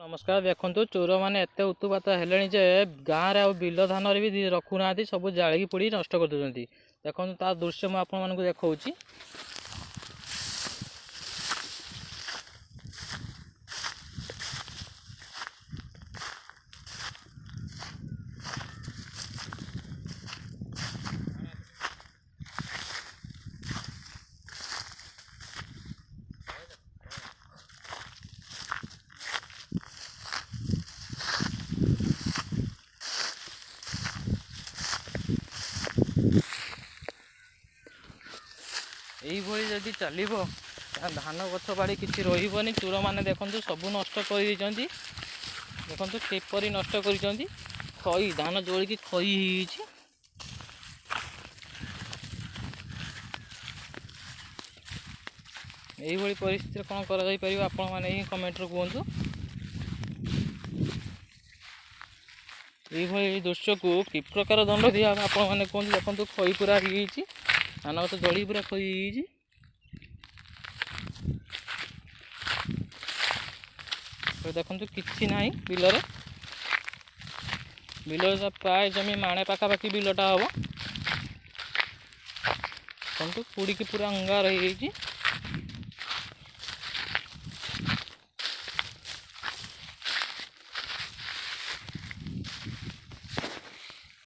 नमस्कार। देखो चोर मैंने एत उत्पात है गाँव में बिल धान भी रखुना सब जाड़ी पोड़ी नष्ट कर दूसरी। देखो तार दृश्य मुझे आपण मानक देखा यही जदि चलो धान गछ बाड़ी किसी रही चोर मैंने देखो सब नष्ट कर देखो किपरि नष्ट कर खई धान जोड़िकी खई यही परिस्थिति कौन कर आपण मैंने ही कमेंट कहतु। यही दृश्य को कि प्रकार दंड दिया आपण मैंने कहते देखो खई पूरा धान गछ जड़ी पूरा खई देखो कि ना बिलर बिल प्राय जमी माणे पाखापाखि बिलटा हम देखो पुड़ी की पूरा अंगार हो